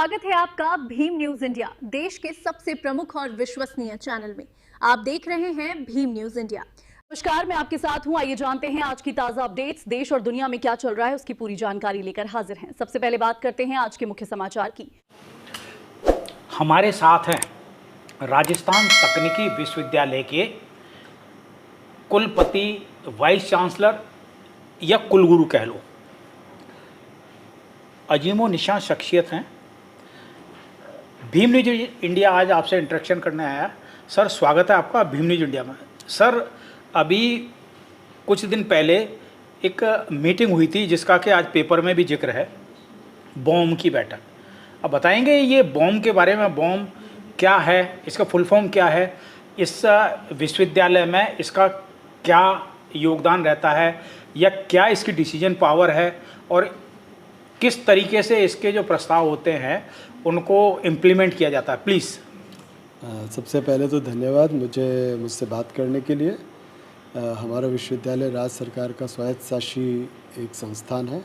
स्वागत है आपका भीम न्यूज इंडिया, देश के सबसे प्रमुख और विश्वसनीय चैनल में। आप देख रहे हैं भीम न्यूज इंडिया। नमस्कार, मैं आपके साथ हूं। आइए जानते हैं आज की ताजा अपडेट्स। देश और दुनिया में क्या चल रहा है उसकी पूरी जानकारी लेकर हाजिर हैं। सबसे पहले बात करते हैं आज के मुख्य समाचार की। हमारे साथ हैं राजस्थान तकनीकी विश्वविद्यालय के कुलपति, वाइस चांसलर या कुलगुरु कह लो, अजीमो निशान शख्सियत हैं। भीम न्यूज इंडिया आज आपसे इंटरेक्शन करने आया। सर, स्वागत है आपका भीम न्यूज इंडिया में। सर, अभी कुछ दिन पहले एक मीटिंग हुई थी जिसका कि आज पेपर में भी जिक्र है, बॉम की बैठक। अब बताएंगे ये बॉम के बारे में, बॉम क्या है, इसका फुल फॉर्म क्या है, इस विश्वविद्यालय में इसका क्या योगदान रहता है या क्या इसकी डिसीजन पावर है और किस तरीके से इसके जो प्रस्ताव होते हैं उनको इम्प्लीमेंट किया जाता है। प्लीज़। सबसे पहले तो धन्यवाद मुझसे बात करने के लिए। हमारा विश्वविद्यालय राज्य सरकार का स्वायत्तशासी एक संस्थान है,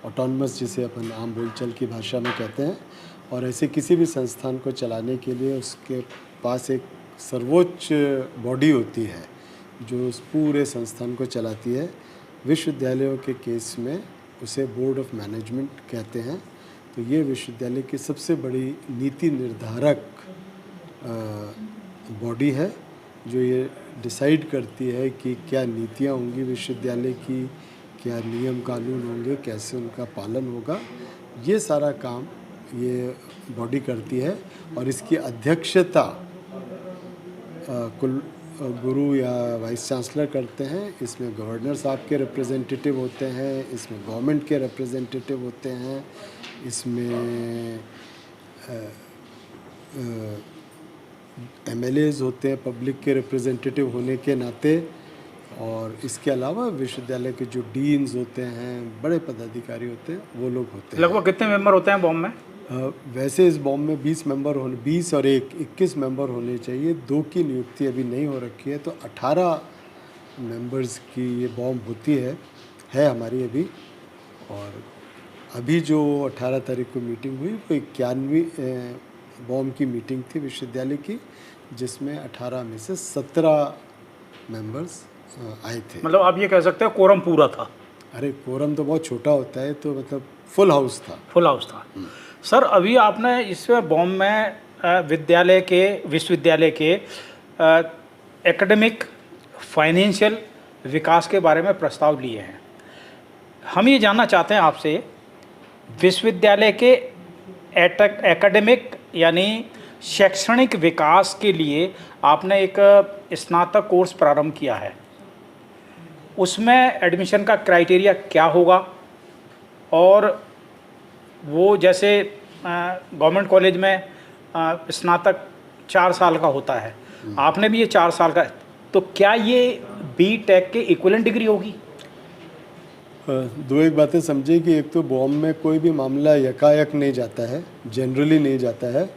ऑटोनमस जिसे अपन आम बोलचाल की भाषा में कहते हैं, और ऐसे किसी भी संस्थान को चलाने के लिए उसके पास एक सर्वोच्च बॉडी होती है जो उस पूरे संस्थान को चलाती है। विश्वविद्यालयों के केस में उसे बोर्ड ऑफ मैनेजमेंट कहते हैं। तो ये विश्वविद्यालय की सबसे बड़ी नीति निर्धारक बॉडी है जो ये डिसाइड करती है कि क्या नीतियाँ होंगी विश्वविद्यालय की, क्या नियम कानून होंगे, कैसे उनका पालन होगा। ये सारा काम ये बॉडी करती है और इसकी अध्यक्षता कुल गुरु या वाइस चांसलर करते हैं। इसमें गवर्नर साहब के रिप्रेजेंटेटिव होते हैं, इसमें गवर्नमेंट के रिप्रेजेंटेटिव होते हैं, इसमें एमएलएज होते हैं पब्लिक के रिप्रेजेंटेटिव होने के नाते, और इसके अलावा विश्वविद्यालय के जो डीन्स होते हैं, बड़े पदाधिकारी होते हैं, वो लोग होते हैं। लगभग कितने मेंबर होते हैं बॉम में? वैसे इस बॉम में 20 मेंबर होने, 20 और 21 मेंबर होने चाहिए। 2 की नियुक्ति अभी नहीं हो रखी है, तो 18 मेंबर्स की ये बॉम होती है हमारी अभी। और अभी जो 18 तारीख को मीटिंग हुई वो 91वीं बॉम की मीटिंग थी विश्वविद्यालय की, जिसमें 18 में से 17 मेंबर्स आए थे। मतलब आप ये कह सकते हैं कोरम पूरा था? अरे कोरम तो बहुत छोटा होता है, तो मतलब फुल हाउस था। फुल हाउस था। सर, अभी आपने इसमें बॉम में विश्वविद्यालय के एकेडमिक, फाइनेंशियल विकास के बारे में प्रस्ताव लिए हैं। हम ये जानना चाहते हैं आपसे, विश्वविद्यालय के एकेडमिक यानी शैक्षणिक विकास के लिए आपने एक स्नातक कोर्स प्रारंभ किया है, उसमें एडमिशन का क्राइटेरिया क्या होगा? और वो जैसे गवर्नमेंट कॉलेज में स्नातक 4 साल का होता है, आपने भी ये 4 साल का, तो क्या ये बीटेक के इक्विवेलेंट डिग्री होगी? दो एक बातें समझिए कि एक तो बॉम में कोई भी मामला यकायक नहीं जाता है, जनरली नहीं जाता है,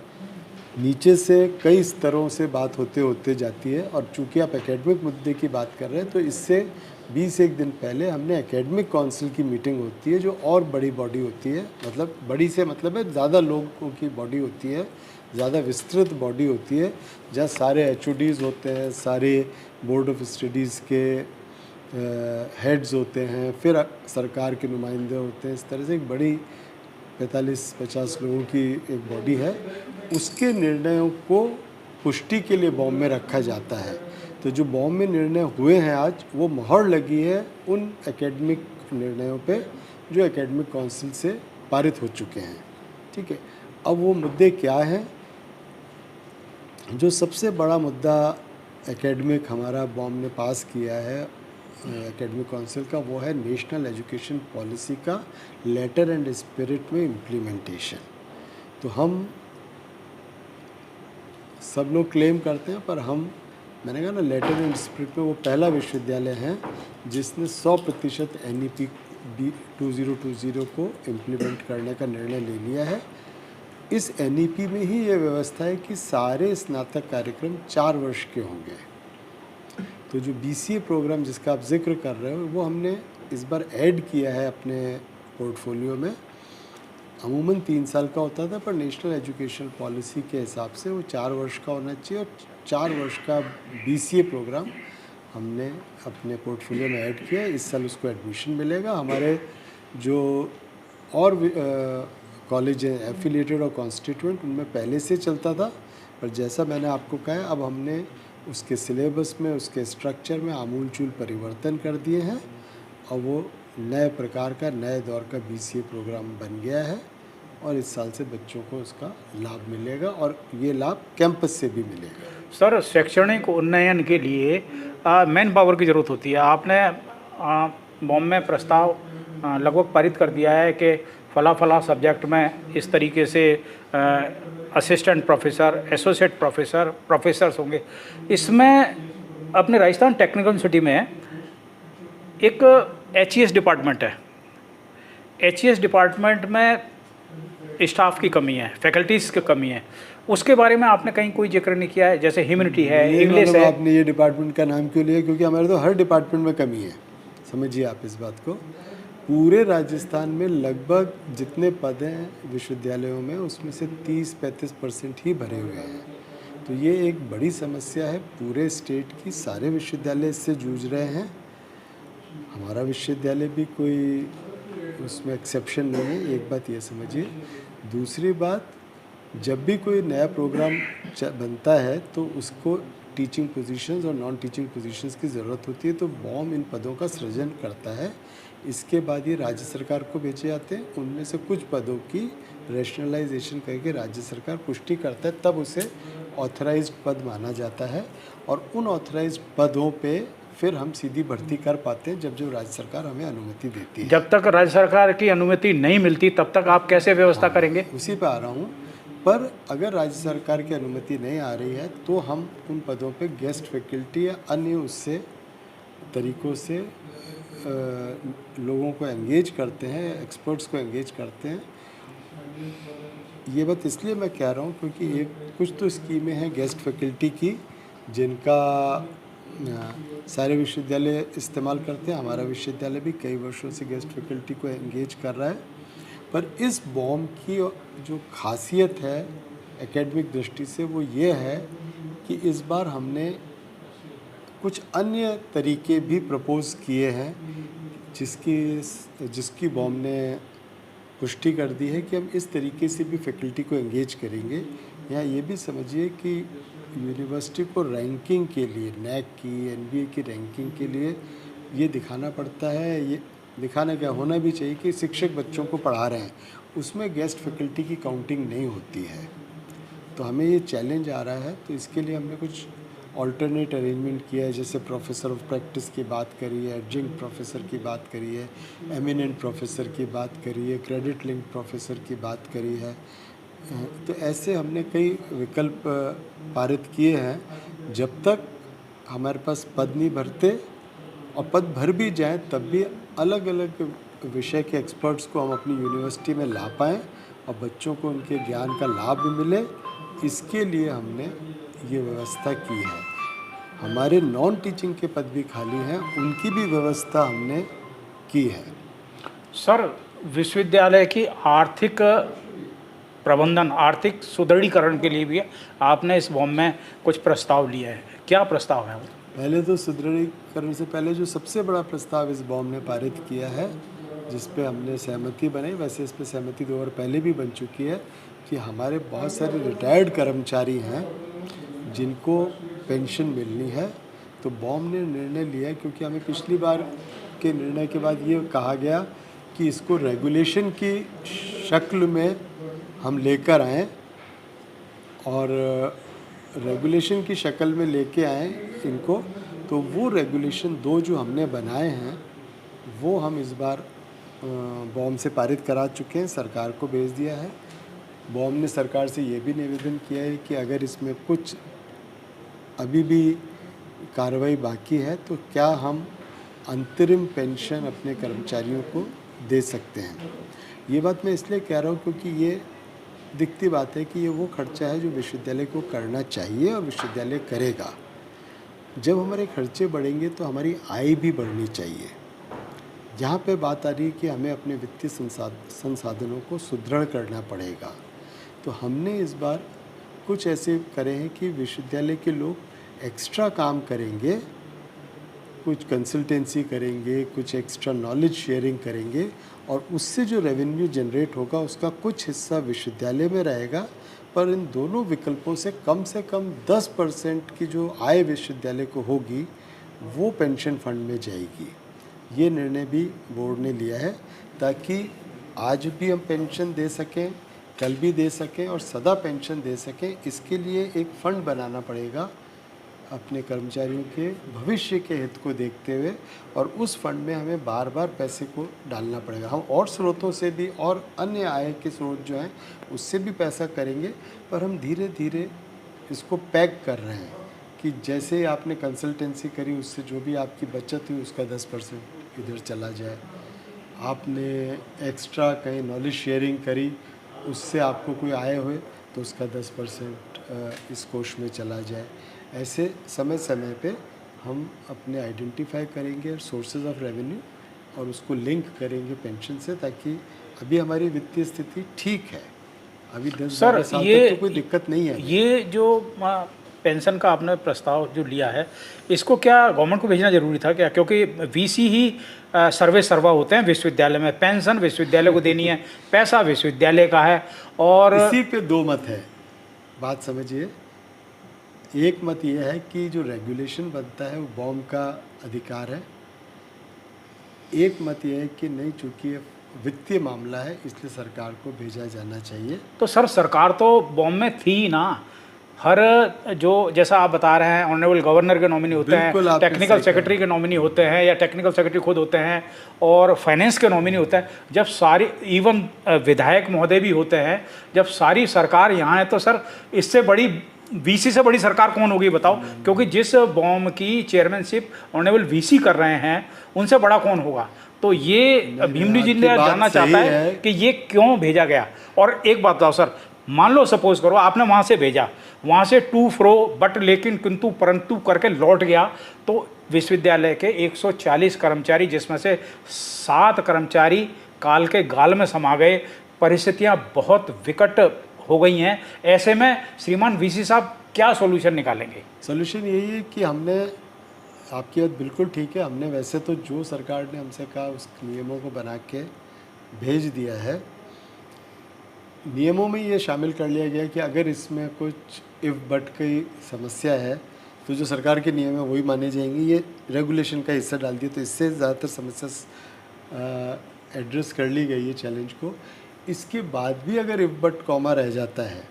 नीचे से कई स्तरों से बात होते होते जाती है। और चूंकि आप एकेडमिक मुद्दे की बात कर रहे हैं, तो इससे 20 दिन पहले हमने एकेडमिक काउंसिल की मीटिंग होती है, जो और बड़ी बॉडी होती है, मतलब बड़ी से मतलब है ज़्यादा लोगों की बॉडी होती है, ज़्यादा विस्तृत बॉडी होती है, जहाँ सारे HODs होते हैं, सारे बोर्ड ऑफ स्टडीज़ के हेड्स होते हैं, फिर सरकार के नुमाइंदे होते हैं। इस तरह से एक बड़ी 45-50 लोगों की एक बॉडी है। उसके निर्णयों को पुष्टि के लिए बॉम में रखा जाता है। तो जो बॉम में निर्णय हुए हैं आज, वो मोहर लगी है उन एकेडमिक निर्णयों पे जो एकेडमिक काउंसिल से पारित हो चुके हैं। ठीक है, अब वो मुद्दे क्या हैं? जो सबसे बड़ा मुद्दा एकेडमिक हमारा बॉम ने पास किया है एकेडमिक काउंसिल का, वो है नेशनल एजुकेशन पॉलिसी का लेटर एंड स्पिरिट में इम्प्लीमेंटेशन। तो हम सब लोग क्लेम करते हैं, पर मैंने कहा ना, लेटर एंड स्पिरिट में वो पहला विश्वविद्यालय है जिसने 100% NEP 2020 को इम्प्लीमेंट करने का निर्णय ले लिया है। इस NEP में ही ये व्यवस्था है कि सारे स्नातक कार्यक्रम 4 वर्ष के होंगे। तो जो BCA प्रोग्राम जिसका आप जिक्र कर रहे हो, वो हमने इस बार ऐड किया है अपने पोर्टफोलियो में। अमूमन 3 साल का होता था, पर नेशनल एजुकेशन पॉलिसी के हिसाब से वो 4 वर्ष का होना चाहिए, और 4 वर्ष का BCA प्रोग्राम हमने अपने पोर्टफोलियो में ऐड किया। इस साल उसको एडमिशन मिलेगा। हमारे जो और कॉलेज हैं एफिलिएटेड और कॉन्स्टिट्यूएंट, उनमें पहले से चलता था, पर जैसा मैंने आपको कहा है, अब हमने उसके सिलेबस में, उसके स्ट्रक्चर में आमूलचूल परिवर्तन कर दिए हैं, और वो नए प्रकार का, नए दौर का BCA प्रोग्राम बन गया है, और इस साल से बच्चों को उसका लाभ मिलेगा, और ये लाभ कैंपस से भी मिलेगा। सर, शैक्षणिक उन्नयन के लिए मैन पावर की ज़रूरत होती है। आपने बॉम्ब में प्रस्ताव लगभग पारित कर दिया है कि फला सब्जेक्ट में इस तरीके से assistant professor, associate professor, professors होंगे। इसमें अपने राजस्थान टेक्निकल यूनिवर्सिटी में एक HES डिपार्टमेंट है। HES डिपार्टमेंट में स्टाफ की कमी है, फैकल्टीज़ की कमी है, उसके बारे में आपने कहीं कोई जिक्र नहीं किया है? जैसे ह्यूमैनिटी है, इंग्लिश है। आपने ये डिपार्टमेंट का नाम क्यों लिया? क्योंकि हमारे तो हर डिपार्टमेंट में कमी है, समझिए आप इस बात को। पूरे राजस्थान में लगभग जितने पद हैं विश्वविद्यालयों में, उसमें से 30-35% ही भरे हुए हैं। तो ये एक बड़ी समस्या है पूरे स्टेट की। सारे विश्वविद्यालय इससे जूझ रहे हैं, हमारा विश्वविद्यालय भी कोई उसमें एक्सेप्शन नहीं है, एक बात ये समझिए। दूसरी बात, जब भी कोई नया प्रोग्राम बनता है तो उसको टीचिंग पोजीशंस और नॉन टीचिंग पोजीशंस की ज़रूरत होती है, तो बॉम इन पदों का सृजन करता है। इसके बाद ये राज्य सरकार को भेजे जाते हैं, उनमें से कुछ पदों की रैशनलाइजेशन करके राज्य सरकार पुष्टि करता है, तब उसे ऑथराइज्ड पद माना जाता है, और उन ऑथराइज्ड पदों पे फिर हम सीधी भर्ती कर पाते हैं, जब राज्य सरकार हमें अनुमति देती है। जब तक राज्य सरकार की अनुमति नहीं मिलती तब तक आप कैसे व्यवस्था करेंगे? उसी पे आ रहा हूँ। पर अगर राज्य सरकार की अनुमति नहीं आ रही है तो हम उन पदों पे गेस्ट फैकल्टी या अन्य उससे तरीक़ों से लोगों को एंगेज करते हैं, एक्सपर्ट्स को एंगेज करते हैं। ये बात इसलिए मैं कह रहा हूँ क्योंकि एक कुछ तो स्कीमें हैं गेस्ट फैकल्टी की, जिनका सारे विश्वविद्यालय इस्तेमाल करते हैं। हमारा विश्वविद्यालय भी कई वर्षों से गेस्ट फैकल्टी को एंगेज कर रहा है। पर इस बॉम की जो खासियत है एकेडमिक दृष्टि से, वो ये है कि इस बार हमने कुछ अन्य तरीके भी प्रपोज़ किए हैं, जिसकी बॉम ने पुष्टि कर दी है कि हम इस तरीके से भी फैकल्टी को एंगेज करेंगे। या ये भी समझिए कि यूनिवर्सिटी को रैंकिंग के लिए, NAAC की, NBA की रैंकिंग के लिए ये दिखाना पड़ता है, ये दिखाना क्या होना भी चाहिए कि शिक्षक बच्चों को पढ़ा रहे हैं, उसमें गेस्ट फैकल्टी की काउंटिंग नहीं होती है। तो हमें ये चैलेंज आ रहा है, तो इसके लिए हमने कुछ ऑल्टरनेट अरेंजमेंट किया है, जैसे प्रोफेसर ऑफ प्रैक्टिस की बात करी है, एडजंक्ट प्रोफेसर की बात करी है, एमिनेंट प्रोफेसर की बात करी है, क्रेडिट लिंक प्रोफेसर की बात करी है। तो ऐसे हमने कई विकल्प पारित किए हैं। जब तक हमारे पास पद नहीं भरते, और पद भर भी जाएं तब भी अलग अलग विषय के एक्सपर्ट्स को हम अपनी यूनिवर्सिटी में ला पाएँ और बच्चों को उनके ज्ञान का लाभ भी मिले, इसके लिए हमने ये व्यवस्था की है। हमारे नॉन टीचिंग के पद भी खाली हैं, उनकी भी व्यवस्था हमने की है। सर, विश्वविद्यालय की आर्थिक प्रबंधन, आर्थिक सुदृढ़ीकरण के लिए भी आपने इस बॉम में कुछ प्रस्ताव लिए हैं, क्या प्रस्ताव है वो? पहले तो सुदृढ़ीकरण से पहले जो सबसे बड़ा प्रस्ताव इस बॉम ने पारित किया है, जिस पे हमने सहमति बनाई, वैसे इस पे सहमति 2 बार पहले भी बन चुकी है, कि हमारे बहुत सारे रिटायर्ड कर्मचारी हैं जिनको पेंशन मिलनी है। तो बॉम ने निर्णय लिया, क्योंकि हमें पिछली बार के निर्णय के बाद ये कहा गया कि इसको रेगुलेशन की शक्ल में हम लेकर आएँ, और रेगुलेशन की शक्ल में लेके आएँ इनको। तो वो रेगुलेशन 2 जो हमने बनाए हैं, वो हम इस बार बॉम से पारित करा चुके हैं, सरकार को भेज दिया है। बॉम ने सरकार से ये भी निवेदन किया है कि अगर इसमें कुछ अभी भी कार्रवाई बाकी है तो क्या हम अंतरिम पेंशन अपने कर्मचारियों को दे सकते हैं। ये बात मैं इसलिए कह रहा हूँ क्योंकि ये दिखती बात है कि ये वो खर्चा है जो विश्वविद्यालय को करना चाहिए और विश्वविद्यालय करेगा। जब हमारे खर्चे बढ़ेंगे तो हमारी आय भी बढ़नी चाहिए। जहाँ पे बात आ रही है कि हमें अपने वित्तीय संसाधनों को सुदृढ़ करना पड़ेगा, तो हमने इस बार कुछ ऐसे करे हैं कि विश्वविद्यालय के लोग एक्स्ट्रा काम करेंगे, कुछ कंसल्टेंसी करेंगे, कुछ एक्स्ट्रा नॉलेज शेयरिंग करेंगे, और उससे जो रेवेन्यू जनरेट होगा उसका कुछ हिस्सा विश्वविद्यालय में रहेगा, पर इन दोनों विकल्पों से कम 10% की जो आय विश्वविद्यालय को होगी वो पेंशन फंड में जाएगी। ये निर्णय भी बोर्ड ने लिया है ताकि आज भी हम पेंशन दे सकें, कल भी दे सकें और सदा पेंशन दे सकें। इसके लिए एक फ़ंड बनाना पड़ेगा अपने कर्मचारियों के भविष्य के हित को देखते हुए, और उस फंड में हमें बार बार पैसे को डालना पड़ेगा। हम और स्रोतों से भी और अन्य आय के स्रोत जो हैं उससे भी पैसा करेंगे, पर हम धीरे धीरे इसको पैक कर रहे हैं कि जैसे आपने कंसल्टेंसी करी उससे जो भी आपकी बचत हुई उसका 10% इधर चला जाए, आपने एक्स्ट्रा कहीं नॉलेज शेयरिंग करी उससे आपको कोई आय हुए तो उसका 10% इस कोष में चला जाए। ऐसे समय समय पे हम अपने आइडेंटिफाई करेंगे सोर्सेज ऑफ रेवेन्यू और उसको लिंक करेंगे पेंशन से, ताकि अभी हमारी वित्तीय स्थिति ठीक है, अभी 10-12 साल तक तो कोई दिक्कत नहीं है। ये जो पेंशन का आपने प्रस्ताव जो लिया है, इसको क्या गवर्नमेंट को भेजना जरूरी था क्या? क्योंकि वीसी ही सर्वे सर्वा होते हैं विश्वविद्यालय में, पेंशन विश्वविद्यालय को देनी है, पैसा विश्वविद्यालय का है। और इसी पे दो मत है, बात समझिए। एक मत ये है कि जो रेगुलेशन बनता है वो बॉम का अधिकार है, एक मत ये है कि नहीं, चूँकि वित्तीय मामला है इसलिए सरकार को भेजा जाना चाहिए। तो सर सरकार तो बॉम में थी ना, हर जो जैसा आप बता रहे हैं ऑनरेबल गवर्नर के नॉमिनी होते हैं, टेक्निकल सेक्रेटरी के नॉमिनी होते हैं या टेक्निकल सेक्रेटरी खुद होते हैं, और फाइनेंस के नॉमिनी होते हैं। जब सारी इवन विधायक महोदय भी होते हैं, जब सारी सरकार यहाँ है तो सर इससे बड़ी वीसी से बड़ी सरकार कौन होगी बताओ? क्योंकि जिस बॉम की चेयरमैनशिप ऑनरेबल वीसी कर रहे हैं उनसे बड़ा कौन होगा? तो ये भीमजी जी ने जानना चाहता है कि ये क्यों भेजा गया। और एक बात बताओ सर, मान लो सपोज करो आपने वहाँ से भेजा, वहाँ से टू फ्रो बट लेकिन किंतु परंतु करके लौट गया, तो विश्वविद्यालय के 140 कर्मचारी जिसमें से 7 कर्मचारी काल के गाल में समा गए, परिस्थितियाँ बहुत विकट हो गई हैं। ऐसे में श्रीमान वीसी साहब क्या सॉल्यूशन निकालेंगे? सॉल्यूशन यही है कि हमने, आपकी बात बिल्कुल ठीक है, हमने वैसे तो जो सरकार ने हमसे कहा उस नियमों को बना के भेज दिया है। नियमों में ये शामिल कर लिया गया कि अगर इसमें कुछ इफ़ बट की समस्या है तो जो सरकार के नियम है वही माने जाएंगे। ये रेगुलेशन का हिस्सा डाल दिया, तो इससे ज़्यादातर समस्या एड्रेस कर ली गई है, चैलेंज को। इसके बाद भी अगर इफ़ बट कॉमा रह जाता है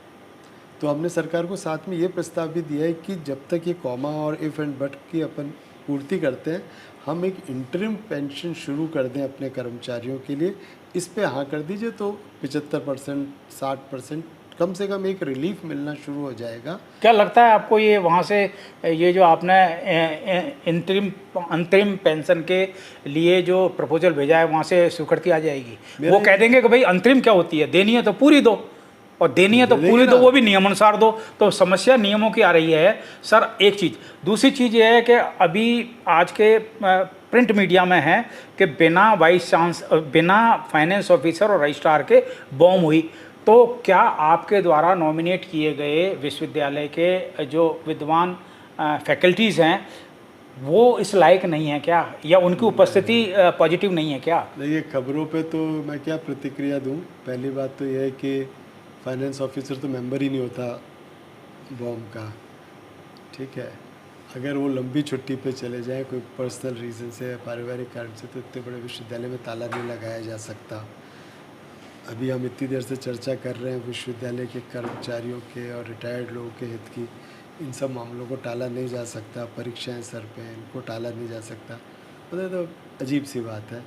तो हमने सरकार को साथ में ये प्रस्ताव भी दिया है कि जब तक ये कॉमा और इफ़ एंड बट की अपन पूर्ति करते हैं, हम एक इंटरिम पेंशन शुरू कर दें अपने कर्मचारियों के लिए। इस पे हाँ कर दीजिए तो 75%, 60% कम से कम एक रिलीफ मिलना शुरू हो जाएगा। क्या लगता है आपको ये वहाँ से ये जो आपने अंतरिम पेंशन के लिए जो प्रपोजल भेजा है वहाँ से स्वीकृति आ जाएगी? वो कह देंगे कि भाई अंतरिम क्या होती है, देनी है तो पूरी दो, और देनी है तो पूरी दो, वो भी नियमानुसार दो। तो समस्या नियमों की आ रही है सर, एक चीज़। दूसरी चीज़ ये है कि अभी आज के प्रिंट मीडिया में है कि बिना बिना फाइनेंस ऑफिसर और रजिस्ट्रार के बॉम हुई, तो क्या आपके द्वारा नॉमिनेट किए गए विश्वविद्यालय के जो विद्वान फैकल्टीज़ हैं वो इस लायक नहीं है क्या, या उनकी उपस्थिति पॉजिटिव नहीं है क्या? देखिए, खबरों पे तो मैं क्या प्रतिक्रिया दूं। पहली बात तो यह है कि फाइनेंस ऑफिसर तो मेंबर ही नहीं होता बॉम का, ठीक है। अगर वो लंबी छुट्टी पे चले जाएं कोई पर्सनल रीज़न से, पारिवारिक कारण से, तो इतने बड़े विश्वविद्यालय में ताला नहीं लगाया जा सकता। अभी हम इतनी देर से चर्चा कर रहे हैं विश्वविद्यालय के कर्मचारियों के और रिटायर्ड लोगों के हित की, इन सब मामलों को टाला नहीं जा सकता। परीक्षाएं सर पे, इनको टाला नहीं जा सकता। मतलब तो अजीब सी बात है।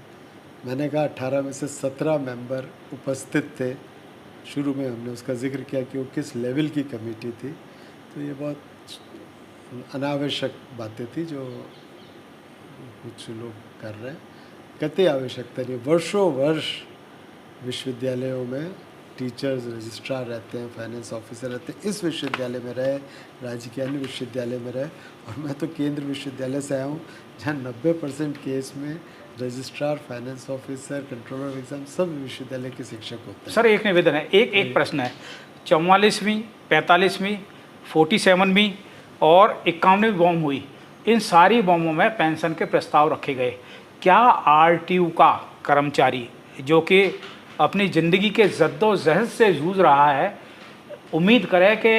मैंने कहा 18 में से 17 मेंबर उपस्थित थे। शुरू में हमने उसका जिक्र किया कि वो किस लेवल की कमेटी थी, तो ये बहुत अनावश्यक बातें थी जो कुछ लोग कर रहे हैं। कतई आवश्यकता नहीं। वर्षों वर्ष विश्वविद्यालयों में टीचर्स, रजिस्ट्रार रहते हैं, फाइनेंस ऑफिसर रहते हैं। इस विश्वविद्यालय में रहे, राज्य के अन्य विश्वविद्यालय में रहे, और मैं तो केंद्र विश्वविद्यालय से आया हूँ जहाँ 90% केस में registrar, finance officer, controller exam सब विश्वविद्यालय के शिक्षक होते हैं। सर एक निवेदन है, एक प्रश्न है, 44वीं, 45वीं, 47वीं और 51वीं बॉम्ब हुई, इन सारी बॉम्बों में पेंशन के प्रस्ताव रखे गए। क्या आरटीयू का कर्मचारी जो कि अपनी ज़िंदगी के जद्दोजहद से जूझ रहा है, उम्मीद करे कि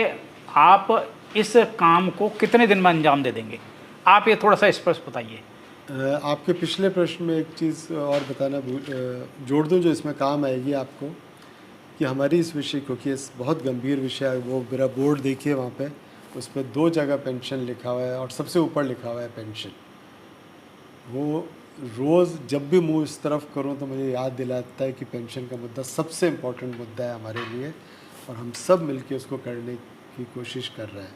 आप इस काम को कितने दिन में अंजाम दे देंगे? आप ये थोड़ा सा स्पष्ट बताइए। आपके पिछले प्रश्न में एक चीज़ और बताना जोड़ दूं जो इसमें काम आएगी आपको, कि हमारी इस विषय, क्योंकि ये बहुत गंभीर विषय है, वो मेरा बोर्ड देखिए वहाँ पे, उसमें 2 जगह पेंशन लिखा हुआ है और सबसे ऊपर लिखा हुआ है पेंशन। वो रोज़ जब भी मुँह इस तरफ करूँ तो मुझे याद दिलाता है कि पेंशन का मुद्दा सबसे इम्पोर्टेंट मुद्दा है हमारे लिए और हम सब मिलके उसको करने की कोशिश कर रहे हैं।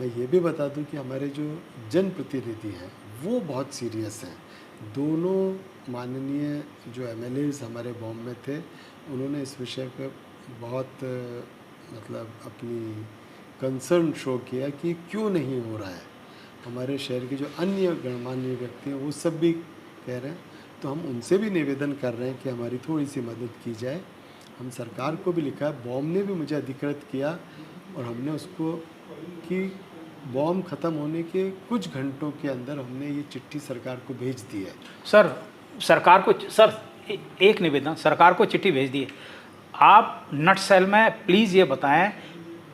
मैं ये भी बता दूं कि हमारे जो जनप्रतिनिधि हैं वो बहुत सीरियस हैं। दोनों माननीय जो एमएलएज हमारे बॉम्बे में थे, उन्होंने इस विषय पे बहुत मतलब अपनी कंसर्न शो किया कि क्यों नहीं हो रहा है। हमारे शहर के जो अन्य गणमान्य व्यक्ति हैं वो सब भी कह रहे हैं, तो हम उनसे भी निवेदन कर रहे हैं कि हमारी थोड़ी सी मदद की जाए। हम सरकार को भी लिखा है, बॉम्ब ने भी मुझे अधिकृत किया और हमने उसको कि बॉम्ब ख़त्म होने के कुछ घंटों के अंदर हमने ये चिट्ठी सरकार को भेज दी है। सर सरकार को, सर एक निवेदन, सरकार को चिट्ठी भेज दी है। आप नटसेल में प्लीज़ ये बताएं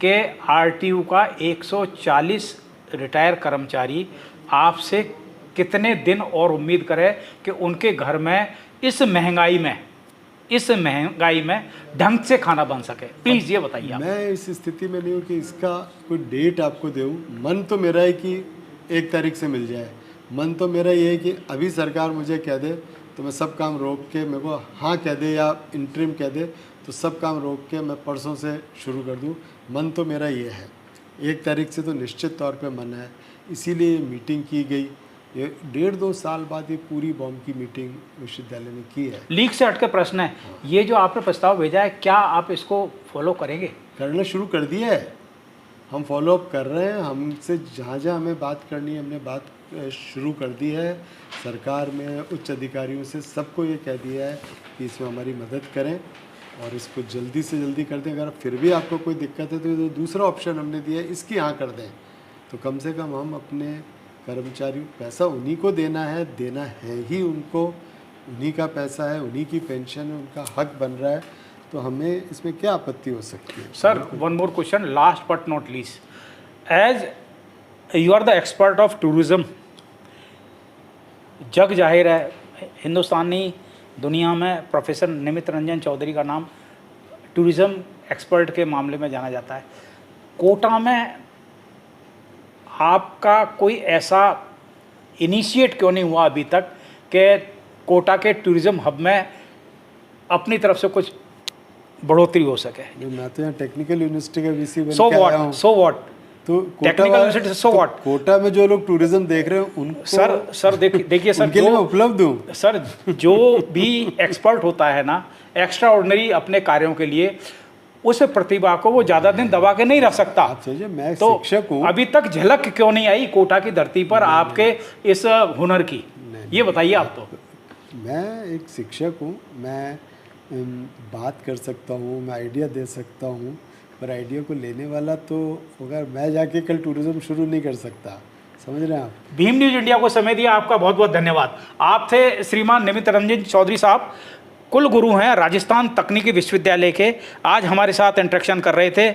कि आरटीयू का 140 रिटायर कर्मचारी आपसे कितने दिन और उम्मीद करें कि उनके घर में इस महंगाई में ढंग से खाना बन सके? प्लीज़ ये बताइए आप। मैं इस स्थिति में नहीं हूँ कि इसका कोई डेट आपको दूँ। मन तो मेरा है कि 1 तारीख से मिल जाए। मन तो मेरा ये है कि अभी सरकार मुझे कह दे तो मैं सब काम रोक के, मेरे को हाँ कह दे या इंटरिम कह दे तो सब काम रोक के मैं परसों से शुरू कर दूँ। मन तो मेरा ये है। 1 तारीख से तो निश्चित तौर पे मन है, इसीलिए मीटिंग की गई। ये 1.5-2 साल बाद ये पूरी बॉम्ब की मीटिंग विश्वविद्यालय ने की है। लीक से हटके प्रश्न है, ये जो आपने प्रस्ताव भेजा है, क्या आप इसको फॉलो करेंगे? करना शुरू कर दिया है, हम फॉलोअप कर रहे हैं। हमसे जहाँ जहाँ हमें बात करनी है हमने बात शुरू कर दी है। सरकार में उच्च अधिकारियों से सबको ये कह दिया है कि इसमें हमारी मदद करें और इसको जल्दी से जल्दी कर दें। अगर फिर भी आपको कोई दिक्कत है तो दूसरा ऑप्शन हमने दिया है, इसकी हाँ कर दें। तो कम से कम हम अपने कर्मचारियों, पैसा उन्हीं को देना है ही उनको, उन्हीं का पैसा है, उन्हीं की पेंशन है, उनका हक बन रहा है, तो हमें इसमें क्या आपत्ति हो सकती है? Sir one more question, last but not least, as you are the expert of tourism, जग जाहिर है हिंदुस्तानी दुनिया में प्रोफेसर निमित रंजन चौधरी का नाम टूरिज्म एक्सपर्ट के मामले में जाना जाता है। कोटा में आपका कोई ऐसा इनिशिएट क्यों नहीं हुआ अभी तक कि कोटा के टूरिज्म हब में अपनी तरफ से कुछ बढ़ोतरी हो सके? मैं तो यहाँ टेक्निकल यूनिवर्सिटी का वीसी बन सो के आया हूँ। सो व्हाट तो technical university so what? Kota में जो लोग टूरिज्म देख रहे हैं उनको सर देखिए सर, उनके लिए मैं उपलब्ध हूँ। सर जो भी एक्सपर्ट होता है ना, एक्स्ट्रा ऑर्डिनरी अपने कार्यों के लिए, उस प्रतिभा को वो ज़्यादा दिन दबा के नहीं रख सकता। मैं तो शिक्षक हूँ, अभी तक झलक क्यों नहीं आई कोटा की धरती पर आपके इस हुनर की? ये बताइए आप। तो मैं एक शिक्षक हूँ, मैं बात कर सकता हूँ, मैं आइडिया दे सकता हूँ, पर आइडिया को लेने वाला तो अगर मैं जाके कल टूरिज्म शुरू नहीं कर सकता। समझ रहे हैं आप? भीम न्यूज इंडिया को समय दिया, आपका बहुत बहुत धन्यवाद। आप थे श्रीमान निमित रंजन चौधरी साहब, कुल गुरु हैं राजस्थान तकनीकी विश्वविद्यालय के, आज हमारे साथ इंटरेक्शन कर रहे थे।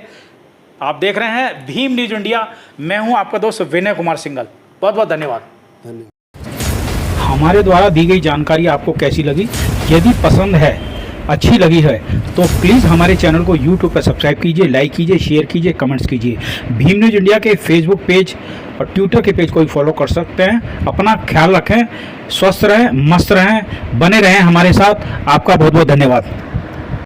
आप देख रहे हैं भीम न्यूज इंडिया, मैं हूं आपका दोस्त विनय कुमार सिंघल। बहुत बहुत धन्यवाद। हमारे द्वारा दी गई जानकारी आपको कैसी लगी? यदि पसंद है, अच्छी लगी है, तो प्लीज़ हमारे चैनल को YouTube पर सब्सक्राइब कीजिए, लाइक कीजिए, शेयर कीजिए, कमेंट्स कीजिए। भीम न्यूज इंडिया के फेसबुक पेज और ट्विटर के पेज को भी फॉलो कर सकते हैं। अपना ख्याल रखें, स्वस्थ रहें, मस्त रहें, बने रहें हमारे साथ। आपका बहुत बहुत धन्यवाद।